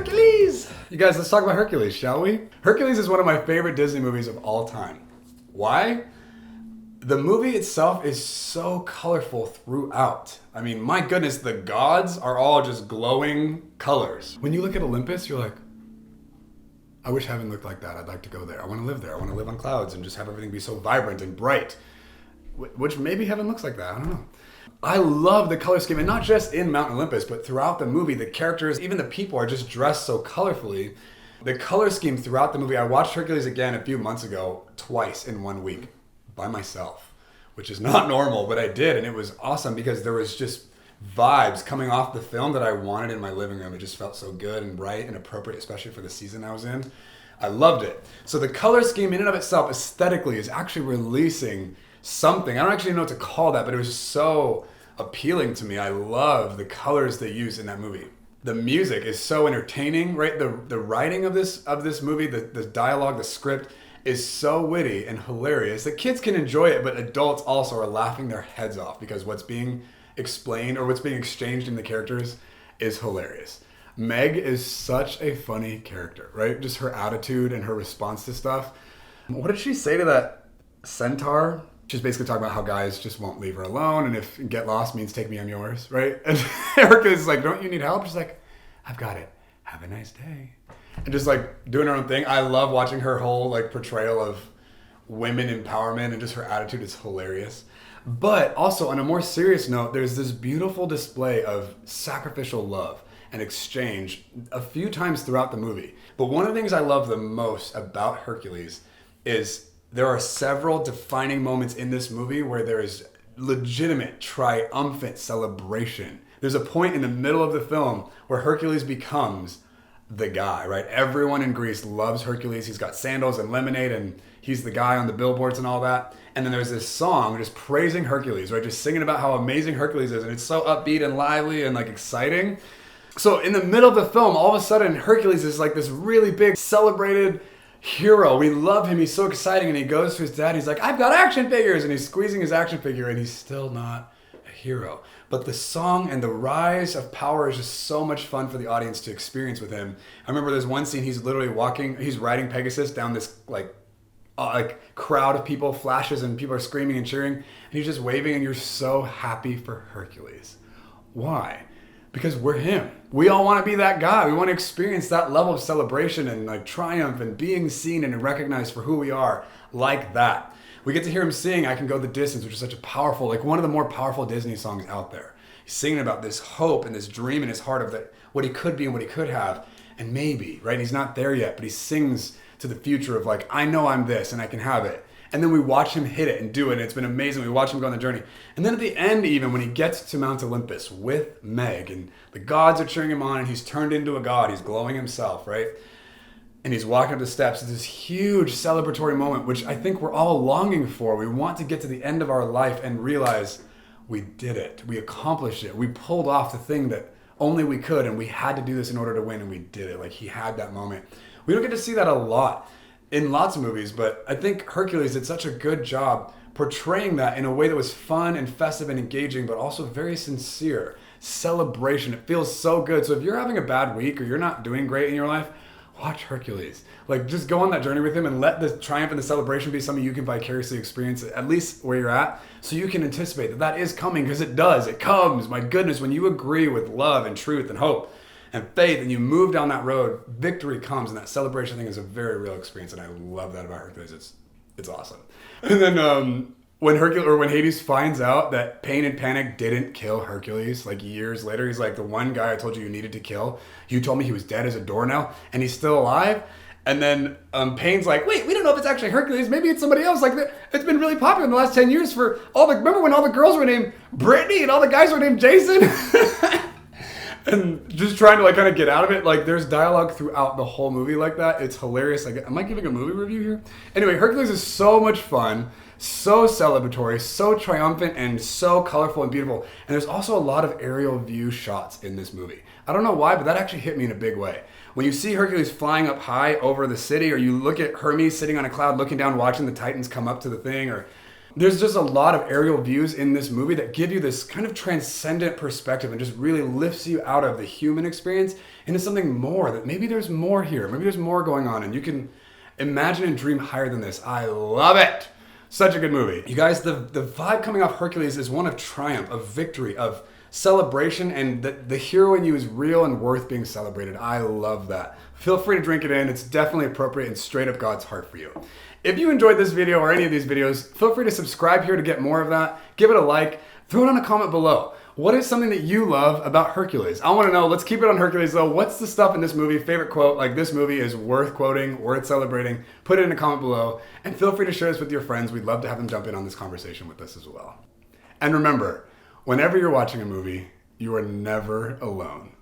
Hercules! You guys, let's talk about Hercules, shall we? Hercules is one of my favorite Disney movies of all time. Why? The movie itself is so colorful throughout. I mean, my goodness, the gods are all just glowing colors. When you look at Olympus, you're like, I wish heaven looked like that. I'd like to go there. I want to live there. I want to live on clouds and just have everything be so vibrant and bright. Which maybe heaven looks like that. I don't know. I love the color scheme, and not just in Mount Olympus, but throughout the movie, the characters, even the people, are just dressed so colorfully. The color scheme throughout the movie, I watched Hercules again a few months ago, twice in 1 week, by myself, which is not normal, but I did, and it was awesome because there was just vibes coming off the film that I wanted in my living room. It just felt so good and right and appropriate, especially for the season I was in. I loved it. So the color scheme in and of itself, aesthetically, is actually releasing something. I don't actually know what to call that, but it was so appealing to me. I love the colors they use in that movie. The music is so entertaining, right? The writing of this movie, the dialogue, the script is so witty and hilarious that kids can enjoy it, but adults also are laughing their heads off because what's being explained or what's being exchanged in the characters is hilarious. Meg is such a funny character, right? Just her attitude and her response to stuff. What did she say to that centaur? She's basically talking about how guys just won't leave her alone, and if get lost means take me, I'm yours, right? And Hercules is like, don't you need help? She's like, I've got it. Have a nice day. And just like doing her own thing. I love watching her whole like portrayal of women empowerment, and just her attitude is hilarious. But also on a more serious note, there's this beautiful display of sacrificial love and exchange a few times throughout the movie. But one of the things I love the most about Hercules is there are several defining moments in this movie where there is legitimate triumphant celebration. There's a point in the middle of the film where Hercules becomes the guy, right? Everyone in Greece loves Hercules. He's got sandals and lemonade, and he's the guy on the billboards and all that. And then there's this song just praising Hercules, right? Just singing about how amazing Hercules is, and it's so upbeat and lively and like exciting. So in the middle of the film, all of a sudden, Hercules is like this really big celebrated hero. We love him. He's so exciting. And he goes to his dad. He's like, I've got action figures. And he's squeezing his action figure, and he's still not a hero. But the song and the rise of power is just so much fun for the audience to experience with him. I remember there's one scene, he's literally he's riding Pegasus down this like crowd of people, flashes, and people are screaming and cheering. And he's just waving, and you're so happy for Hercules. Why? Because we're him. We all want to be that guy. We want to experience that level of celebration and like triumph and being seen and recognized for who we are like that. We get to hear him sing I Can Go the Distance, which is such a powerful, like one of the more powerful Disney songs out there. He's singing about this hope and this dream in his heart of what he could be and what he could have. And maybe, right? He's not there yet, but he sings to the future of like, I know I'm this and I can have it. And then we watch him hit it and do it, and it's been amazing. We watch him go on the journey. And then at the end, even when he gets to Mount Olympus with Meg, and the gods are cheering him on, and he's turned into a god. He's glowing himself, right? And he's walking up the steps. It's this huge celebratory moment, which I think we're all longing for. We want to get to the end of our life and realize we did it. We accomplished it. We pulled off the thing that only we could, and we had to do this in order to win, and we did it. Like, he had that moment. We don't get to see that a lot in lots of movies, but I think Hercules did such a good job portraying that in a way that was fun and festive and engaging, but also very sincere. Celebration. It feels so good. So if you're having a bad week or you're not doing great in your life, watch Hercules. Like, just go on that journey with him and let the triumph and the celebration be something you can vicariously experience, at least where you're at, so you can anticipate that that is coming, because it does. It comes. My goodness, when you agree with love and truth and hope and faith, and you move down that road, victory comes, and that celebration thing is a very real experience, and I love that about Hercules. It's awesome. And then when Hades finds out that Pain and Panic didn't kill Hercules, like years later, he's like, the one guy I told you needed to kill, you told me he was dead as a doornail, and he's still alive. And then Pain's like, wait, we don't know if it's actually Hercules. Maybe it's somebody else. Like, it's been really popular in the last 10 years for remember when all the girls were named Brittany and all the guys were named Jason? And just trying to like kind of get out of it. Like, there's dialogue throughout the whole movie like that. It's hilarious. Like, am I giving a movie review here? Anyway, Hercules is so much fun, so celebratory, so triumphant, and so colorful and beautiful. And there's also a lot of aerial view shots in this movie. I don't know why, but that actually hit me in a big way. When you see Hercules flying up high over the city, or you look at Hermes sitting on a cloud looking down watching the Titans come up to the thing, or There's just a lot of aerial views in this movie that give you this kind of transcendent perspective and just really lifts you out of the human experience into something more, that maybe there's more here, maybe there's more going on, and you can imagine and dream higher than this. I love it. Such a good movie. You guys, the vibe coming off Hercules is one of triumph, of victory, of celebration, and the hero in you is real and worth being celebrated. I love that. Feel free to drink it in. It's definitely appropriate and straight up God's heart for you. If you enjoyed this video or any of these videos, feel free to subscribe here to get more of that. Give it a like. Throw it on a comment below. What is something that you love about Hercules? I want to know. Let's keep it on Hercules though. What's the stuff in this movie? Favorite quote, like this movie is worth quoting, worth celebrating. Put it in a comment below. And feel free to share this with your friends. We'd love to have them jump in on this conversation with us as well. And remember, whenever you're watching a movie, you are never alone.